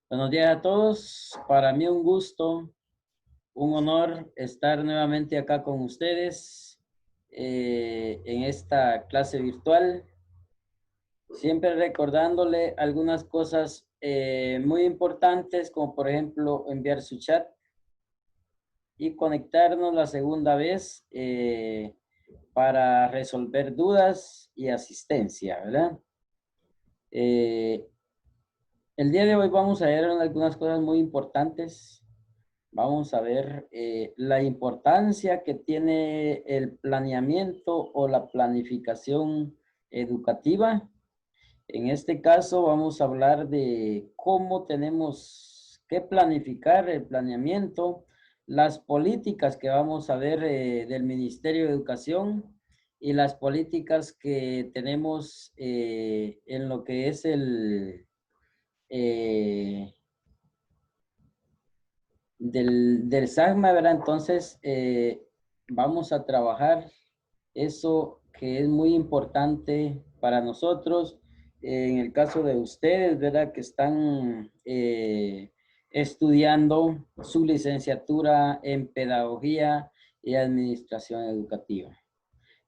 Buenos días a todos. Para mí un gusto, un honor estar nuevamente acá con ustedes en esta clase virtual. Siempre recordándole algunas cosas muy importantes, como por ejemplo enviar su chat y conectarnos la segunda vez para resolver dudas y asistencia, ¿verdad? El día de hoy vamos a ver algunas cosas muy importantes. Vamos a ver la importancia que tiene el planeamiento o la planificación educativa. En este caso vamos a hablar de cómo tenemos que planificar el planeamiento, las políticas que vamos a ver del Ministerio de Educación y las políticas que tenemos en lo que es eh, del SAGMA, ¿verdad? Entonces, vamos a trabajar eso que es muy importante para nosotros. En el caso de ustedes, ¿verdad? Que están estudiando su licenciatura en Pedagogía y Administración Educativa.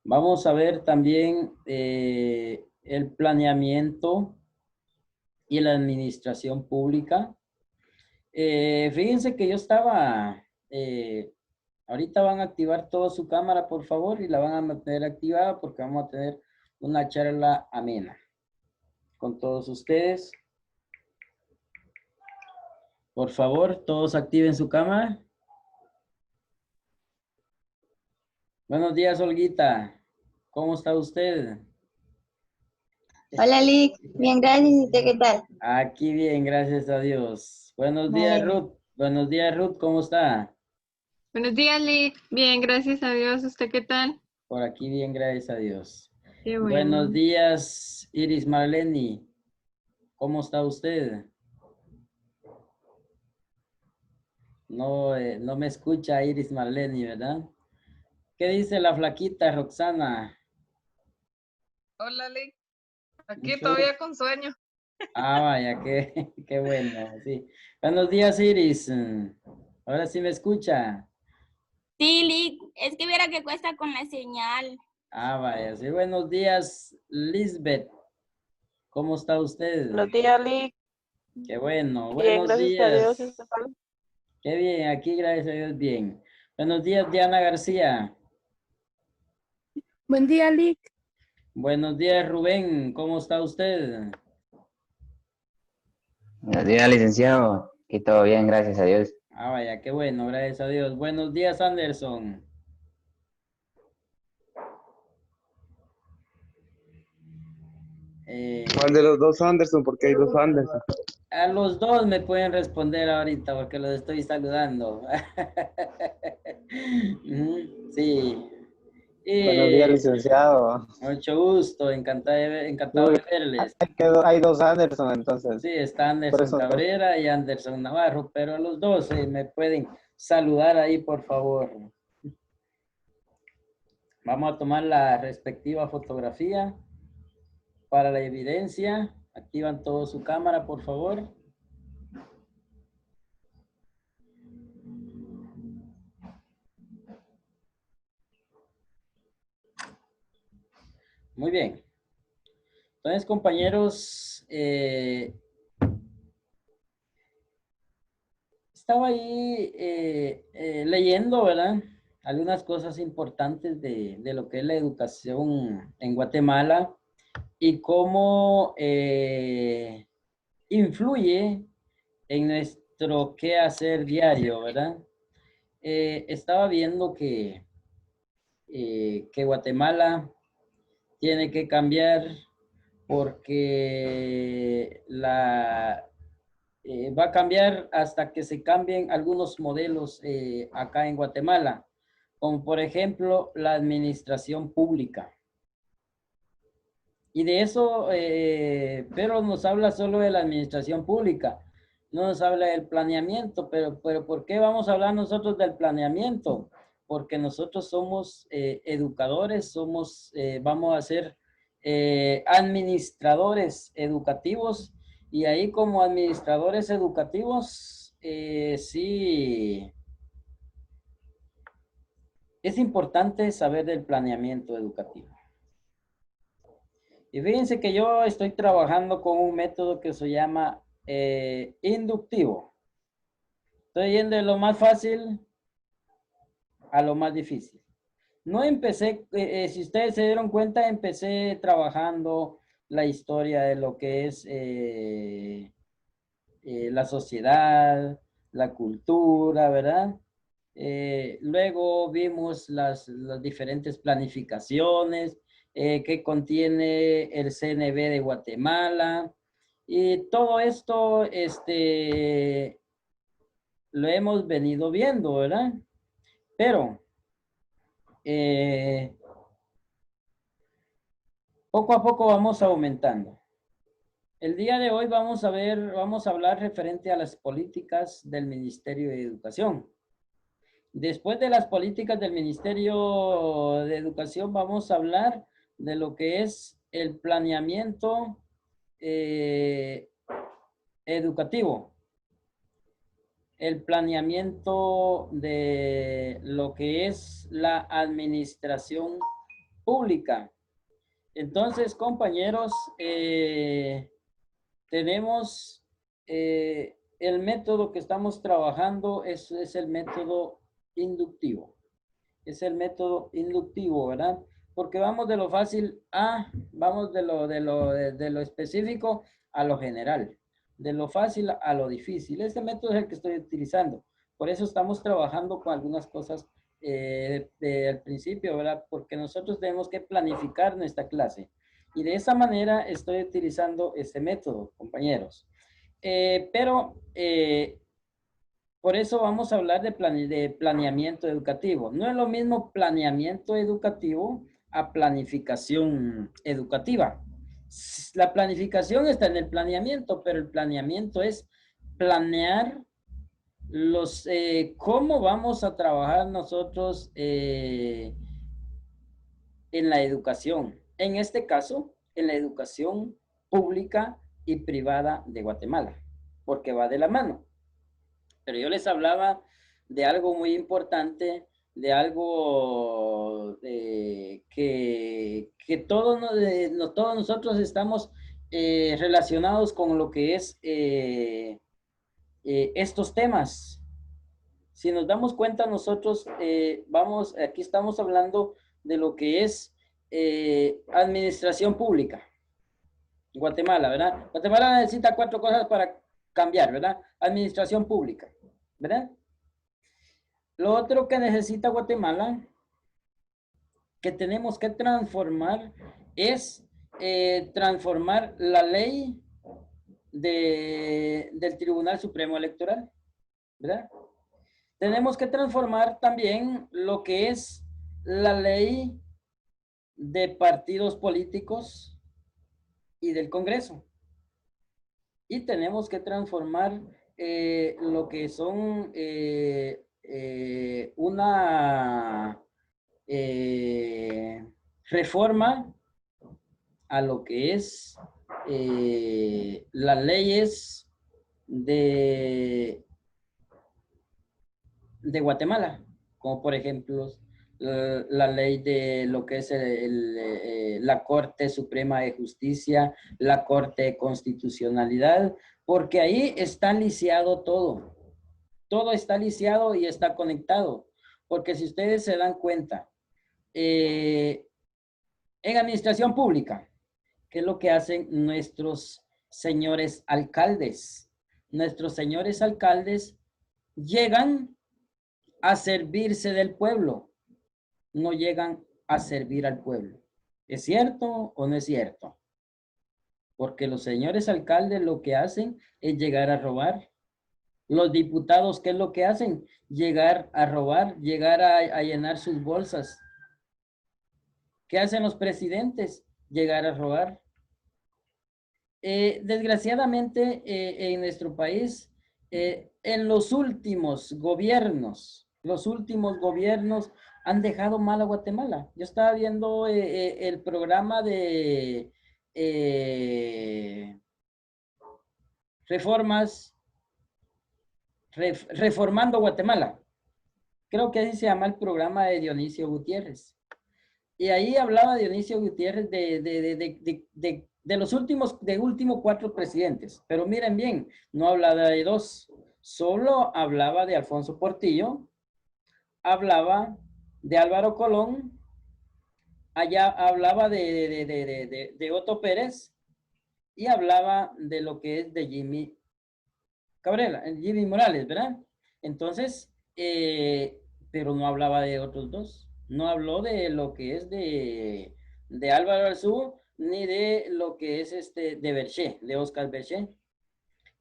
Vamos a ver también el planeamiento y la administración pública. Fíjense que yo estaba, ahorita van a activar toda su cámara, por favor, y la van a mantener activada porque vamos a tener una charla amena con todos ustedes. Por favor, todos activen su cámara. Buenos días, Olguita. ¿Cómo está usted? Hola Lick, bien, gracias. ¿Y usted qué tal? Aquí bien, gracias a Dios. Buenos Me días, alegra. Ruth. Buenos días, Ruth. ¿Cómo está? Buenos días, Lee. Bien, gracias a Dios. ¿Usted qué tal? Por aquí bien, gracias a Dios. Qué Buenos bueno. días, Iris Marleni. ¿Cómo está usted? No, no me escucha Iris Marleni, ¿verdad? ¿Qué dice la flaquita Roxana? Hola, Lick. Aquí Mucho gusto. todavía con sueño. Ah, vaya, qué, qué bueno, sí. Buenos días, Iris. Ahora sí me escucha. Sí, Lick, es que viera que cuesta con la señal. Ah, vaya, sí. Buenos días, Lisbeth. ¿Cómo está usted? Buenos días, Lick. Qué bueno. Bien, Buenos gracias a Dios. días. Qué bien, aquí gracias a Dios, bien. Buenos días, Diana García. Buen día, Lick. Buenos días, Rubén. ¿Cómo está usted? Buenos días, licenciado. Aquí todo bien, gracias a Dios. Ah, vaya, qué bueno, gracias a Dios. Buenos días, Anderson. ¿Cuál de los dos Anderson? Porque hay dos Anderson. A los dos me pueden responder ahorita porque los estoy saludando. Sí. Buenos días, licenciado. Mucho gusto, encantado de verles. Hay dos Anderson, entonces. Sí, está Por Anderson eso, Cabrera y Anderson Navarro, pero a los dos me pueden saludar ahí, por favor. Vamos a tomar la respectiva fotografía para la evidencia. Activan todo su cámara, por favor. Muy bien. Entonces, compañeros, estaba ahí leyendo, ¿verdad? Algunas cosas importantes de lo que es la educación en Guatemala y cómo influye en nuestro quehacer diario, ¿verdad? Estaba viendo que Guatemala tiene que cambiar porque va a cambiar hasta que se cambien algunos modelos acá en Guatemala, como por ejemplo la administración pública. Y de eso, pero nos habla solo de la administración pública, no nos habla del planeamiento, pero ¿por qué vamos a hablar nosotros del planeamiento? Porque nosotros somos educadores, vamos a ser administradores educativos Y ahí como administradores educativos, sí, es importante saber del planeamiento educativo. Y fíjense que yo estoy trabajando con un método que se llama inductivo. Estoy yendo de lo más fácil a lo más difícil. No empecé, si ustedes se dieron cuenta, empecé trabajando la historia de lo que es la sociedad, la cultura, ¿verdad? Luego vimos las diferentes planificaciones que contiene el CNB de Guatemala. Y todo esto lo hemos venido viendo, ¿verdad? Pero poco a poco vamos aumentando. El día de hoy vamos a hablar referente a las políticas del Ministerio de Educación. Después de las políticas del Ministerio de Educación, vamos a hablar de lo que es el planeamiento educativo. El planeamiento de lo que es la administración pública. Entonces, compañeros, tenemos el método que estamos trabajando, es el método inductivo. Es el método inductivo, ¿verdad? Porque vamos de lo fácil vamos de lo específico a lo general. De lo fácil a lo difícil. Este método es el que estoy utilizando. Por eso estamos trabajando con algunas cosas al principio, ¿verdad? Porque nosotros tenemos que planificar nuestra clase. Y de esa manera estoy utilizando este método, compañeros. Por eso vamos a hablar de planeamiento educativo. No es lo mismo planeamiento educativo a planificación educativa. La planificación está en el planeamiento, pero el planeamiento es planear cómo vamos a trabajar nosotros en la educación. En este caso, en la educación pública y privada de Guatemala, porque va de la mano. Pero yo les hablaba de algo muy importante, de algo que todos nosotros estamos relacionados con lo que es estos temas. Si nos damos cuenta, nosotros aquí estamos hablando de lo que es administración pública. Guatemala, ¿verdad? Guatemala necesita 4 cosas para cambiar, ¿verdad? Administración pública, ¿verdad? Lo otro que necesita Guatemala, que tenemos que transformar, es transformar la ley del Tribunal Supremo Electoral, ¿verdad? Tenemos que transformar también lo que es la ley de partidos políticos y del Congreso. Y tenemos que transformar lo que son una reforma a lo que es las leyes de Guatemala, como por ejemplo la ley de lo que es la Corte Suprema de Justicia, la Corte de Constitucionalidad, porque ahí está lisiado todo. Todo está lisiado y está conectado. Porque si ustedes se dan cuenta, en administración pública, ¿qué es lo que hacen nuestros señores alcaldes? Nuestros señores alcaldes llegan a servirse del pueblo, no llegan a servir al pueblo. ¿Es cierto o no es cierto? Porque los señores alcaldes lo que hacen es llegar a robar. Los diputados, ¿qué es lo que hacen? Llegar a robar, llegar a llenar sus bolsas. ¿Qué hacen los presidentes? Llegar a robar. Desgraciadamente, en nuestro país, en los últimos gobiernos han dejado mal a Guatemala. Yo estaba viendo el programa de reformas, Reformando Guatemala. Creo que así se llama el programa de Dionisio Gutiérrez. Y ahí hablaba Dionisio Gutiérrez de los últimos 4 presidentes. Pero miren bien, no hablaba de 2. Solo hablaba de Alfonso Portillo, hablaba de Álvaro Colón, allá hablaba de Otto Pérez y hablaba de lo que es de Jimmy Cabrera, Jimmy Morales, ¿verdad? Entonces, pero no hablaba de otros 2. No habló de lo que es de Álvaro Arzú, ni de lo que es de Berché, de Oscar Berché.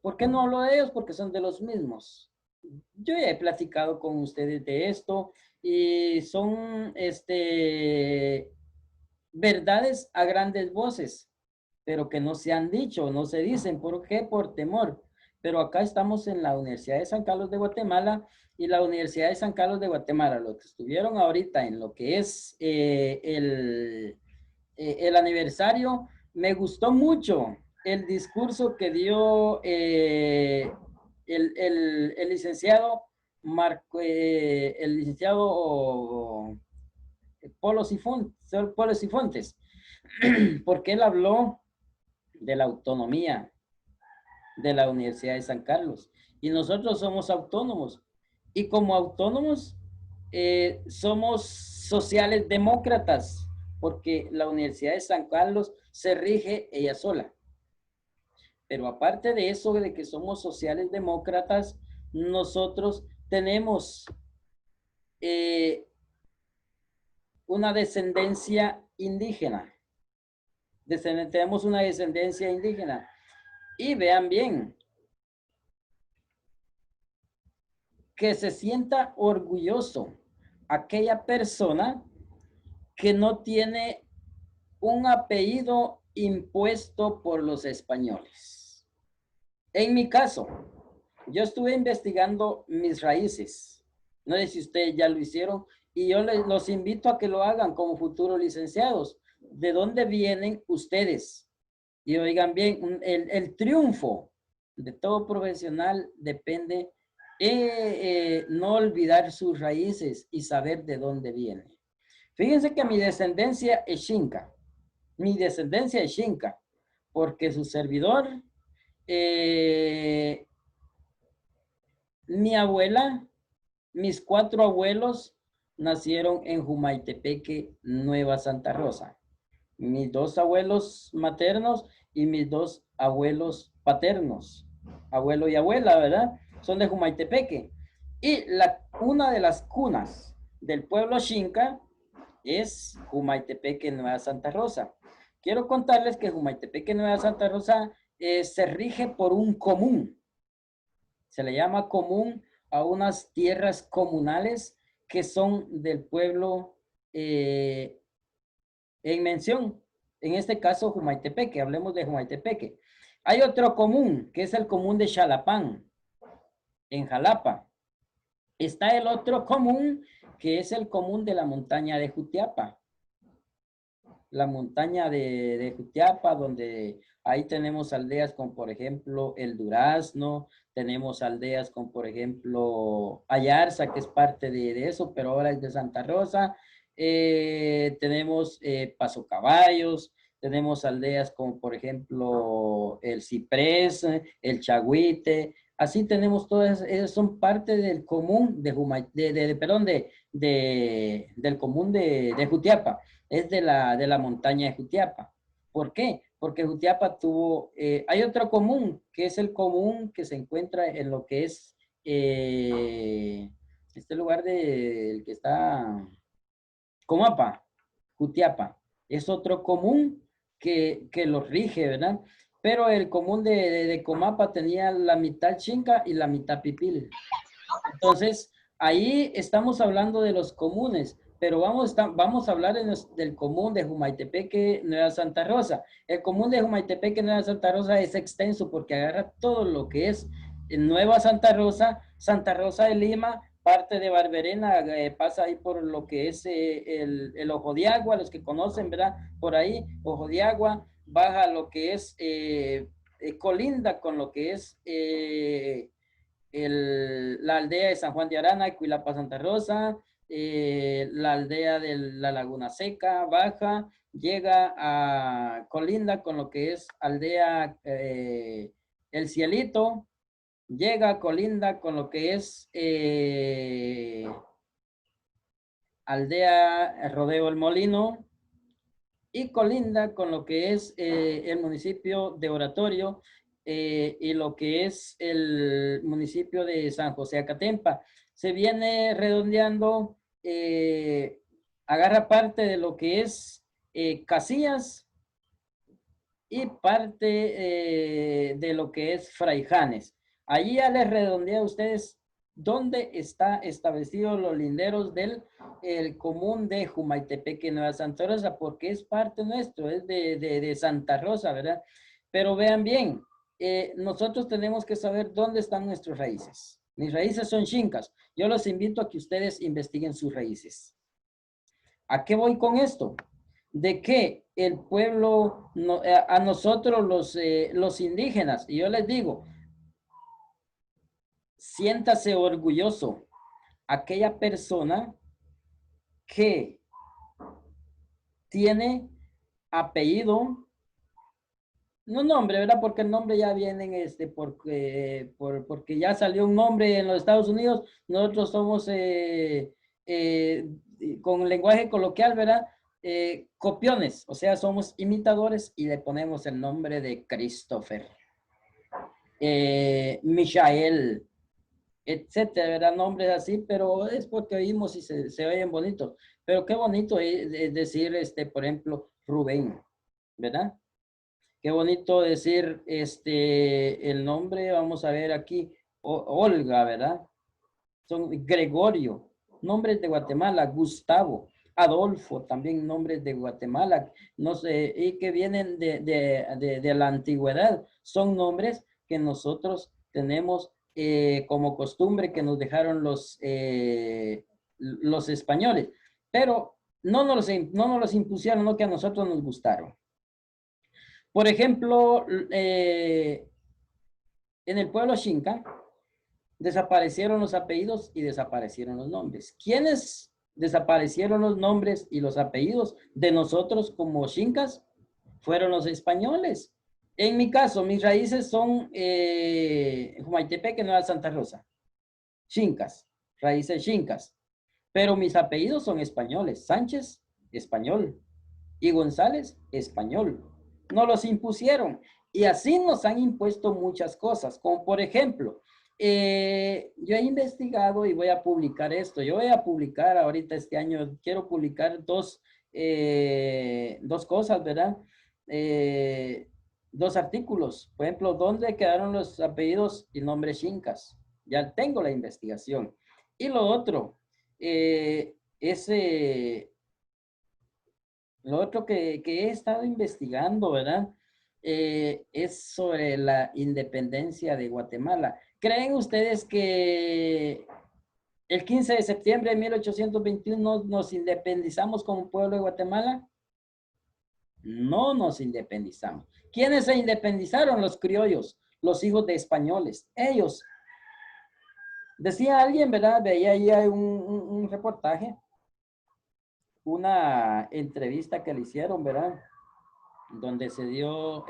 ¿Por qué no hablo de ellos? Porque son de los mismos. Yo ya he platicado con ustedes de esto y son verdades a grandes voces, pero que no se han dicho, no se dicen. ¿Por qué? Por temor. Pero acá estamos en la Universidad de San Carlos de Guatemala y la Universidad de San Carlos de Guatemala, los que estuvieron ahorita en lo que es el aniversario, me gustó mucho el discurso que dio el licenciado el licenciado Polo Cifontes, porque él habló de la autonomía de la Universidad de San Carlos. Y nosotros somos autónomos. Y como autónomos somos sociales demócratas, porque la Universidad de San Carlos se rige ella sola. Pero aparte de eso, de que somos sociales demócratas, nosotros tenemos una descendencia indígena. Tenemos una descendencia indígena. Y vean bien, que se sienta orgulloso aquella persona que no tiene un apellido impuesto por los españoles. En mi caso, yo estuve investigando mis raíces. No sé si ustedes ya lo hicieron y yo los invito a que lo hagan como futuros licenciados. ¿De dónde vienen ustedes? Y oigan bien, el triunfo de todo profesional depende no olvidar sus raíces y saber de dónde viene. Fíjense que mi descendencia es Xinca. Mi descendencia es Xinca, porque su servidor, mi abuela, mis 4 abuelos nacieron en Jumaitepeque, Nueva Santa Rosa. Mis 2 abuelos maternos y mis 2 abuelos paternos, abuelo y abuela, ¿verdad? Son de Jumaitepeque. Y una de las cunas del pueblo Xinca es Jumaitepeque, Nueva Santa Rosa. Quiero contarles que Jumaitepeque, Nueva Santa Rosa se rige por un común. Se le llama común a unas tierras comunales que son del pueblo en mención. En este caso, Jumaitepeque. Hablemos de Jumaitepeque. Hay otro común, que es el común de Xalapán, en Jalapa. Está el otro común, que es el común de la montaña de Jutiapa. La montaña de Jutiapa, donde ahí tenemos aldeas como, por ejemplo, El Durazno. Tenemos aldeas como, por ejemplo, Ayarza, que es parte de eso, pero ahora es de Santa Rosa. Tenemos Paso Caballos. Tenemos aldeas como, por ejemplo, El Ciprés, El Chagüite. Así tenemos todas, esas son parte del común del común de Jutiapa. Es de la montaña de Jutiapa. ¿Por qué? Porque Jutiapa tuvo, hay otro común, que es el común que se encuentra en lo que es este lugar del que está Comapa, Jutiapa. Es otro común que los rige, ¿verdad? Pero el común de Comapa tenía la mitad Xinca y la mitad Pipil. Entonces, ahí estamos hablando de los comunes, pero vamos a hablar del común de Jumaitepeque, Nueva Santa Rosa. El común de Jumaitepeque, Nueva Santa Rosa es extenso porque agarra todo lo que es Nueva Santa Rosa de Lima, parte de Barberena, pasa ahí por lo que es el Ojo de Agua, los que conocen, ¿verdad? Por ahí, Ojo de Agua, baja lo que es colinda con lo que es la aldea de San Juan de Arana, Cuilapa, Santa Rosa, la aldea de la Laguna Seca, Baja, llega a colinda con lo que es aldea El Cielito, llega a colinda con lo que es aldea Rodeo El Molino y colinda con lo que es el municipio de Oratorio y lo que es el municipio de San José Acatempa. Se viene redondeando, agarra parte de lo que es Casillas y parte de lo que es Fraijanes. Allí ya les redondea a ustedes dónde está establecido los linderos del común de Jumaitepeque, Nueva Santa Rosa, porque es parte nuestro, es de Santa Rosa, ¿verdad? Pero vean bien, nosotros tenemos que saber dónde están nuestras raíces. Mis raíces son xincas. Yo los invito a que ustedes investiguen sus raíces. ¿A qué voy con esto? De que el pueblo, a nosotros los indígenas, y yo les digo, siéntase orgulloso aquella persona que tiene apellido, no nombre, ¿verdad? Porque el nombre ya viene porque ya salió un nombre en los Estados Unidos. Nosotros somos con lenguaje coloquial, ¿verdad? Copiones, o sea, somos imitadores y le ponemos el nombre de Christopher, Michael, etcétera, ¿verdad? Nombres así, pero es porque oímos y se oyen bonitos. Pero qué bonito es decir, por ejemplo, Rubén, ¿verdad? Qué bonito decir el nombre, vamos a ver aquí, Olga, ¿verdad? Son Gregorio, nombres de Guatemala, Gustavo, Adolfo, también nombres de Guatemala, no sé, y que vienen de la antigüedad. Son nombres que nosotros tenemos como costumbre que nos dejaron los españoles, pero no nos los impusieron, no que a nosotros nos gustaron. Por ejemplo, en el pueblo Xinca, desaparecieron los apellidos y desaparecieron los nombres. ¿Quiénes desaparecieron los nombres y los apellidos de nosotros como xincas? Fueron los españoles. En mi caso, mis raíces son Jumaitepeque, Nueva Santa Rosa. Xincas, raíces xincas. Pero mis apellidos son españoles. Sánchez, español. Y González, español. Nos los impusieron. Y así nos han impuesto muchas cosas, como por ejemplo, yo he investigado y voy a publicar esto. Yo voy a publicar ahorita este año, quiero publicar dos cosas, ¿verdad? Dos artículos. Por ejemplo, ¿dónde quedaron los apellidos y nombres xincas? Ya tengo la investigación. Y lo otro, lo otro que he estado investigando, ¿verdad? Es sobre la independencia de Guatemala. ¿Creen ustedes que el 15 de septiembre de 1821 nos independizamos como pueblo de Guatemala? No nos independizamos. ¿Quiénes se independizaron? Los criollos, los hijos de españoles. Ellos. Decía alguien, ¿verdad? Veía ahí un reportaje, una entrevista que le hicieron, ¿verdad? Donde se dio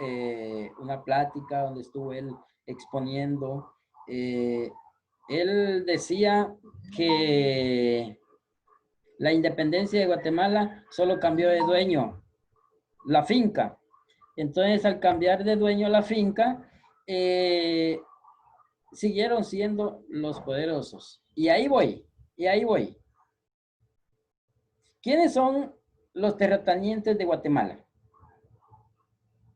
una plática, donde estuvo él exponiendo. Él decía que la independencia de Guatemala solo cambió de dueño, la finca. Entonces, al cambiar de dueño la finca, siguieron siendo los poderosos. Y ahí voy, ¿Quiénes son los terratenientes de Guatemala?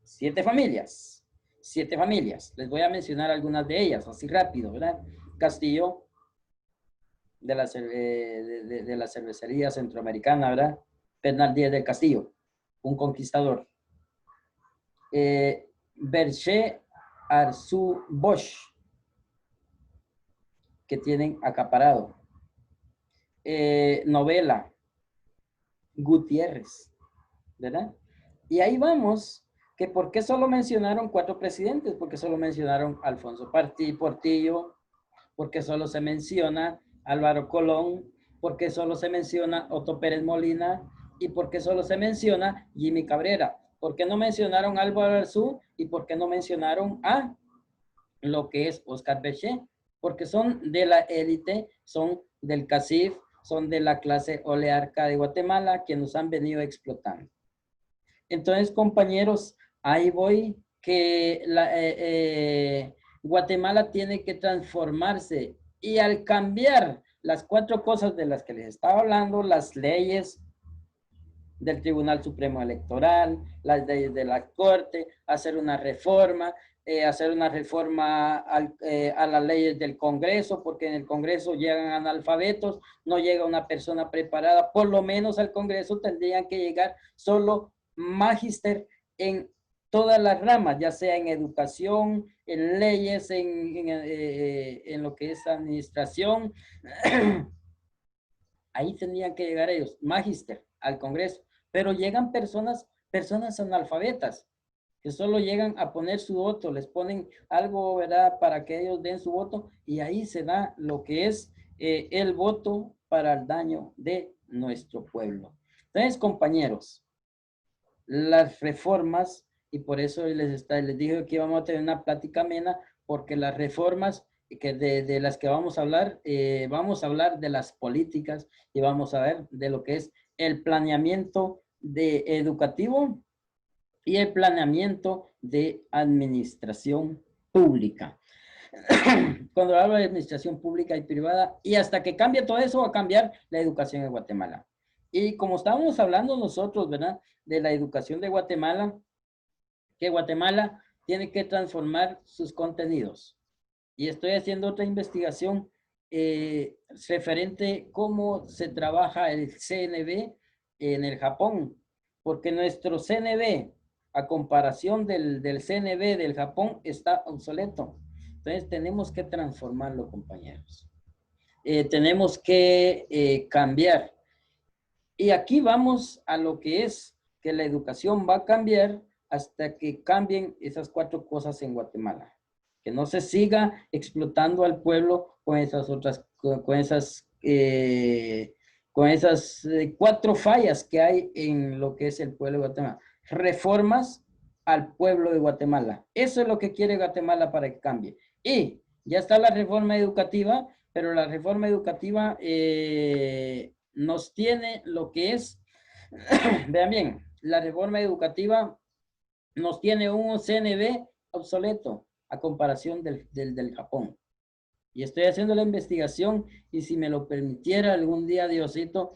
7 familias. 7 familias. Les voy a mencionar algunas de ellas, así rápido, ¿verdad? Castillo, de la cervecería centroamericana, ¿verdad? Bernal Díaz del Castillo, un conquistador. Berché Arzú Bosch, que tienen acaparado. Novela, Gutiérrez, ¿verdad? Y ahí vamos que por qué solo mencionaron 4 presidentes, porque solo mencionaron Alfonso Portillo, porque solo se menciona Álvaro Colón, porque solo se menciona Otto Pérez Molina y porque solo se menciona Jimmy Cabrera. ¿Por qué no mencionaron a Álvaro Arzú y por qué no mencionaron a lo que es Oscar Bechet? Porque son de la élite, son del CACIF, son de la clase oligarca de Guatemala que nos han venido explotando. Entonces, compañeros, ahí voy, que Guatemala tiene que transformarse y al cambiar las 4 cosas de las que les estaba hablando, las leyes del Tribunal Supremo Electoral, las leyes de la Corte, hacer una reforma a las leyes del Congreso, porque en el Congreso llegan analfabetos, no llega una persona preparada, por lo menos al Congreso tendrían que llegar solo magíster en todas las ramas, ya sea en educación, en leyes, en lo que es administración. Ahí tendrían que llegar ellos, magíster, al Congreso. Pero llegan personas analfabetas, que solo llegan a poner su voto, les ponen algo, ¿verdad?, para que ellos den su voto, y ahí se da lo que es el voto para el daño de nuestro pueblo. Entonces, compañeros, las reformas, y por eso les dije que íbamos a tener una plática amena, porque las reformas que de las que vamos a hablar de las políticas y vamos a ver de lo que es el planeamiento educativo y el planeamiento de administración pública. Cuando hablo de administración pública y privada, y hasta que cambie todo eso, va a cambiar la educación en Guatemala. Y como estábamos hablando nosotros, ¿verdad?, de la educación de Guatemala, que Guatemala tiene que transformar sus contenidos. Y estoy haciendo otra investigación referente cómo se trabaja el CNB en el Japón, porque nuestro CNB, a comparación del CNB del Japón, está obsoleto. Entonces tenemos que transformarlo, compañeros. Tenemos que cambiar. Y aquí vamos a lo que es que la educación va a cambiar hasta que cambien esas 4 cosas en Guatemala. Que no se siga explotando al pueblo con esas otras, con esas 4 fallas que hay en lo que es el pueblo de Guatemala. Reformas al pueblo de Guatemala. Eso es lo que quiere Guatemala para que cambie. Y ya está la reforma educativa, pero la reforma educativa nos tiene lo que es, vean bien, la reforma educativa nos tiene un CNB obsoleto a comparación del Japón. Y estoy haciendo la investigación y si me lo permitiera algún día, Diosito,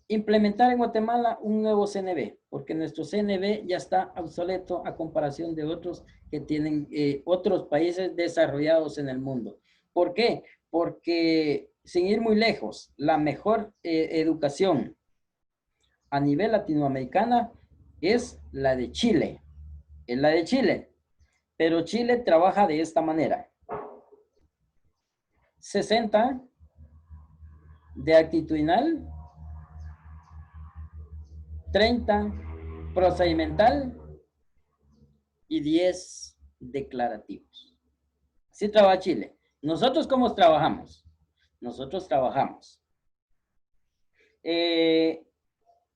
implementar en Guatemala un nuevo CNB, porque nuestro CNB ya está obsoleto a comparación de otros que tienen otros países desarrollados en el mundo. ¿Por qué? Porque sin ir muy lejos, la mejor educación a nivel latinoamericana es la de Chile. Es la de Chile. Pero Chile trabaja de esta manera. 60 de actitudinal, 30 procedimental y 10 declarativos. Así trabaja Chile. ¿Nosotros cómo trabajamos? Nosotros trabajamos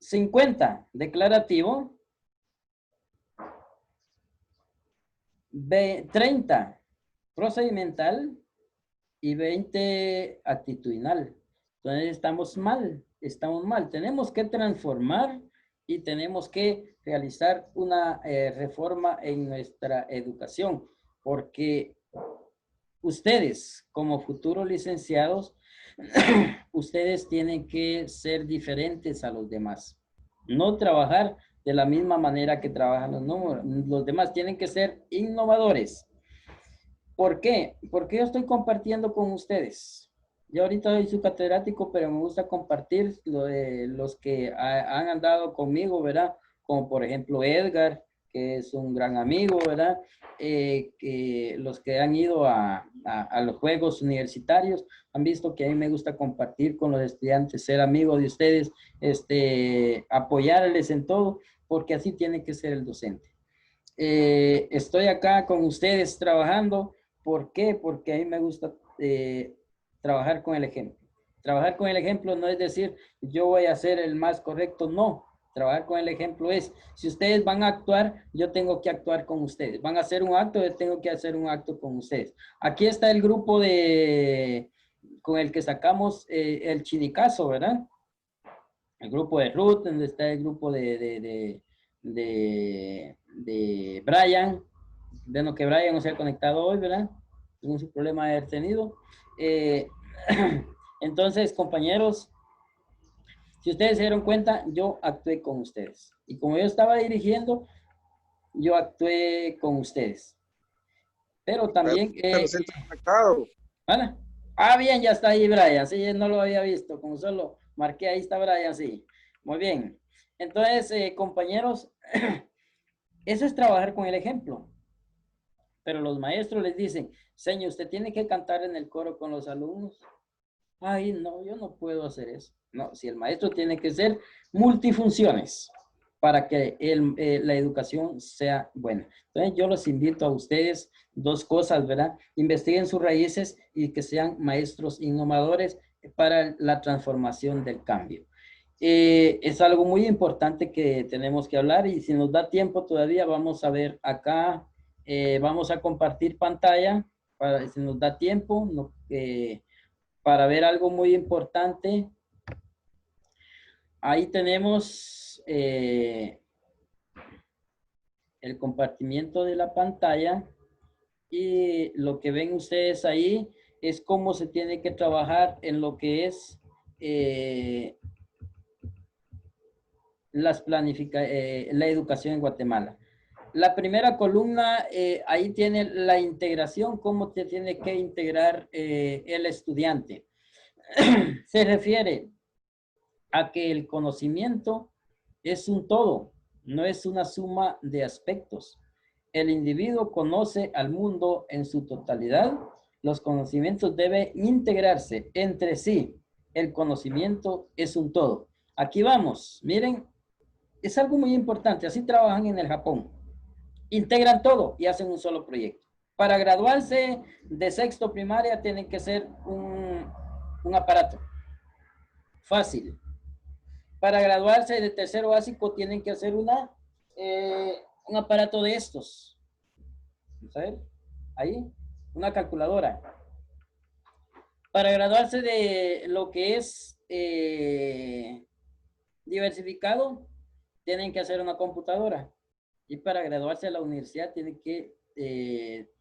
50 declarativo, 30 procedimental y 20 actitudinal. Entonces estamos mal. Tenemos que transformar y tenemos que realizar una reforma en nuestra educación, porque ustedes como futuros licenciados, ustedes tienen que ser diferentes a los demás. No trabajar de la misma manera que trabajan los demás. Tienen que ser innovadores. ¿Por qué? Porque yo estoy compartiendo con ustedes. Yo ahorita soy su catedrático, pero me gusta compartir los que han andado conmigo, ¿verdad? Como por ejemplo Edgar, que es un gran amigo, ¿verdad? Que los que han ido a los juegos universitarios han visto que a mí me gusta compartir con los estudiantes, ser amigo de ustedes, apoyarles en todo. porque así tiene que ser el docente. Estoy acá con ustedes trabajando. ¿Por qué? Porque a mí me gusta trabajar con el ejemplo. Trabajar con el ejemplo no es decir, yo voy a ser el más correcto, no. Trabajar con el ejemplo es, si ustedes van a actuar, yo tengo que actuar con ustedes. Van a hacer un acto, yo tengo que hacer un acto con ustedes. Aquí está el grupo con el que sacamos el chinicazo, ¿verdad? El grupo de Ruth, donde está el grupo de Brian. Bueno, que Brian no se ha conectado hoy, ¿verdad? Según su problema de haber tenido. Entonces, compañeros, si ustedes se dieron cuenta, yo actué con ustedes. Y como yo estaba dirigiendo, yo actué con ustedes. Pero también... ¿vale? Ah, bien, ya está ahí Brian. Sí, no lo había visto. Como solo marqué, ahí está Brian, sí. Muy bien. Entonces, compañeros, eso es trabajar con el ejemplo. Pero los maestros les dicen, señor, usted tiene que cantar en el coro con los alumnos. Ay, no, yo no puedo hacer eso. No, si el maestro tiene que ser multifunciones para que la educación sea buena. Entonces, yo los invito a ustedes, dos cosas, ¿verdad? Investiguen sus raíces y que sean maestros innovadores para la transformación del cambio. Es algo muy importante que tenemos que hablar y si nos da tiempo todavía vamos a ver acá, vamos a compartir pantalla, para, si nos da tiempo, para ver algo muy importante. Ahí tenemos el compartimiento de la pantalla y lo que ven ustedes ahí es cómo se tiene que trabajar en lo que es la educación en Guatemala. La primera columna, ahí tiene la integración, cómo te tiene que integrar el estudiante. Se refiere a que el conocimiento es un todo, no es una suma de aspectos. El individuo conoce al mundo en su totalidad. Los conocimientos deben integrarse entre sí. El conocimiento es un todo. Aquí vamos, miren, es algo muy importante. Así trabajan en el Japón. Integran todo y hacen un solo proyecto. Para graduarse de sexto primaria tienen que ser un aparato. Fácil. Para graduarse de tercero básico tienen que hacer un aparato de estos. Vamos a ver. Ahí. Una calculadora. Para graduarse de lo que es diversificado, tienen que hacer una computadora. Y para graduarse de la universidad tienen que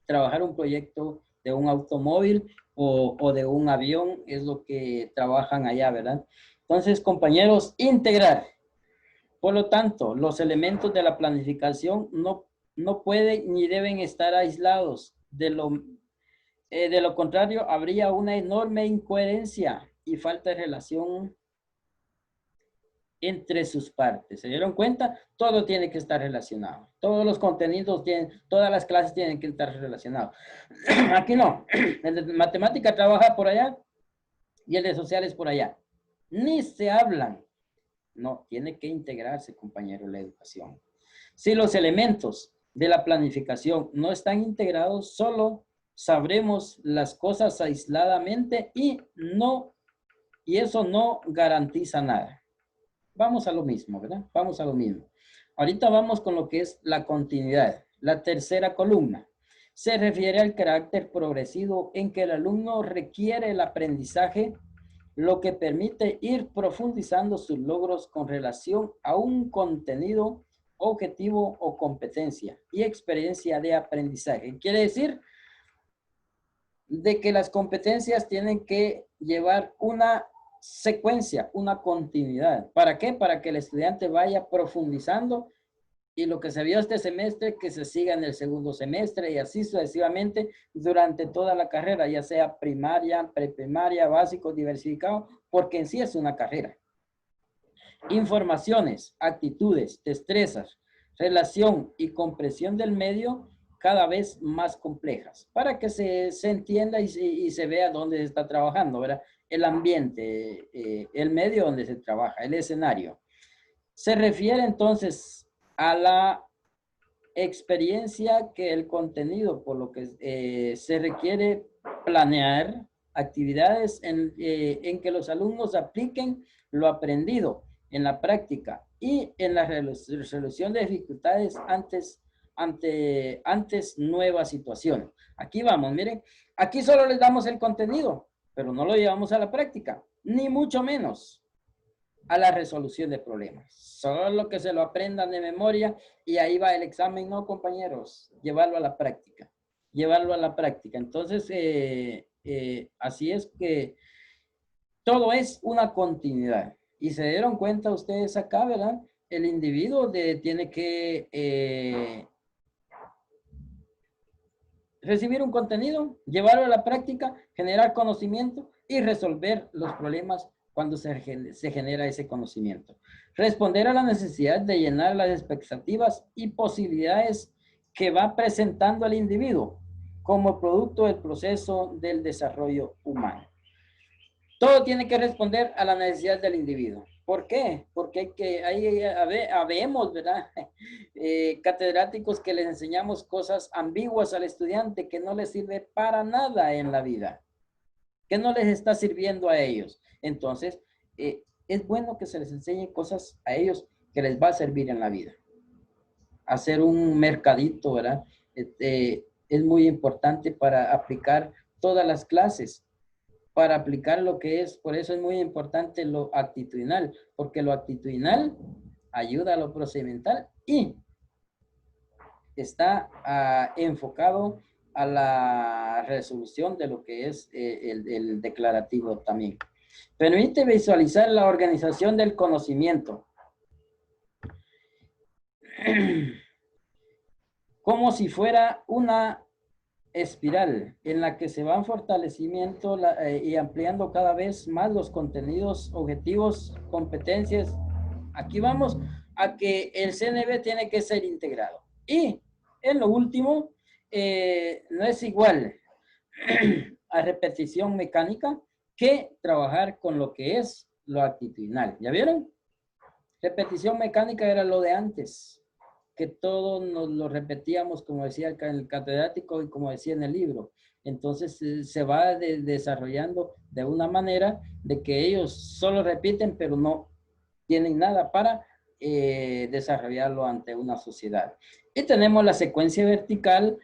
trabajar un proyecto de un automóvil o de un avión, es lo que trabajan allá, ¿verdad? Entonces, compañeros, integrar. Por lo tanto, los elementos de la planificación no pueden ni deben estar aislados. De lo contrario, habría una enorme incoherencia y falta de relación entre sus partes. ¿Se dieron cuenta? Todo tiene que estar relacionado. Todos los contenidos todas las clases tienen que estar relacionados. Aquí no. El de matemática trabaja por allá y el de sociales por allá. Ni se hablan. No, tiene que integrarse, compañero, la educación. Si los elementos de la planificación no están integrados, solo sabremos las cosas aisladamente y eso no garantiza nada. Vamos a lo mismo, ¿verdad? Vamos a lo mismo. Ahorita vamos con lo que es la continuidad. La tercera columna se refiere al carácter progresivo en que el alumno requiere el aprendizaje, lo que permite ir profundizando sus logros con relación a un contenido, objetivo o competencia y experiencia de aprendizaje. Quiere decir de que las competencias tienen que llevar una secuencia, una continuidad. ¿Para qué? Para que el estudiante vaya profundizando y lo que se vio este semestre que se siga en el segundo semestre y así sucesivamente durante toda la carrera, ya sea primaria, preprimaria, básico, diversificado, porque en sí es una carrera. Informaciones, actitudes, destrezas, relación y comprensión del medio cada vez más complejas para que se entienda y se vea dónde se está trabajando, ¿verdad? El ambiente, el medio donde se trabaja, el escenario. Se refiere entonces a la experiencia que el contenido, por lo que se requiere planear actividades en que los alumnos apliquen lo aprendido en la práctica y en la resolución de dificultades antes nueva situación. Aquí vamos, miren, aquí solo les damos el contenido, pero no lo llevamos a la práctica, ni mucho menos a la resolución de problemas. Solo que se lo aprendan de memoria y ahí va el examen, no, compañeros, llevarlo a la práctica, llevarlo a la práctica. Entonces, así es que todo es una continuidad. Y se dieron cuenta ustedes acá, ¿verdad? El individuo tiene que recibir un contenido, llevarlo a la práctica, generar conocimiento y resolver los problemas cuando se genera ese conocimiento. Responder a la necesidad de llenar las expectativas y posibilidades que va presentando el individuo como producto del proceso del desarrollo humano. Todo tiene que responder a la necesidad del individuo. ¿Por qué? Porque habemos, ¿verdad? Catedráticos que les enseñamos cosas ambiguas al estudiante que no les sirve para nada en la vida, que no les está sirviendo a ellos. Entonces, es bueno que se les enseñe cosas a ellos que les va a servir en la vida. Hacer un mercadito, ¿verdad? Es muy importante para aplicar todas las clases, para aplicar lo que es, por eso es muy importante lo actitudinal, porque lo actitudinal ayuda a lo procedimental y está enfocado a la resolución de lo que es el declarativo también. Permite visualizar la organización del conocimiento como si fuera una espiral en la que se van fortaleciendo y ampliando cada vez más los contenidos, objetivos, competencias. Aquí vamos a que el CNB tiene que ser integrado. Y en lo último, no es igual a repetición mecánica que trabajar con lo que es lo actitudinal. ¿Ya vieron? Repetición mecánica era lo de antes, que todo nos lo repetíamos, como decía el catedrático y como decía en el libro. Entonces se va desarrollando de una manera de que ellos solo repiten, pero no tienen nada para desarrollarlo ante una sociedad. Y tenemos la secuencia vertical,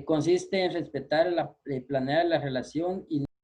consiste en respetar, planear la relación y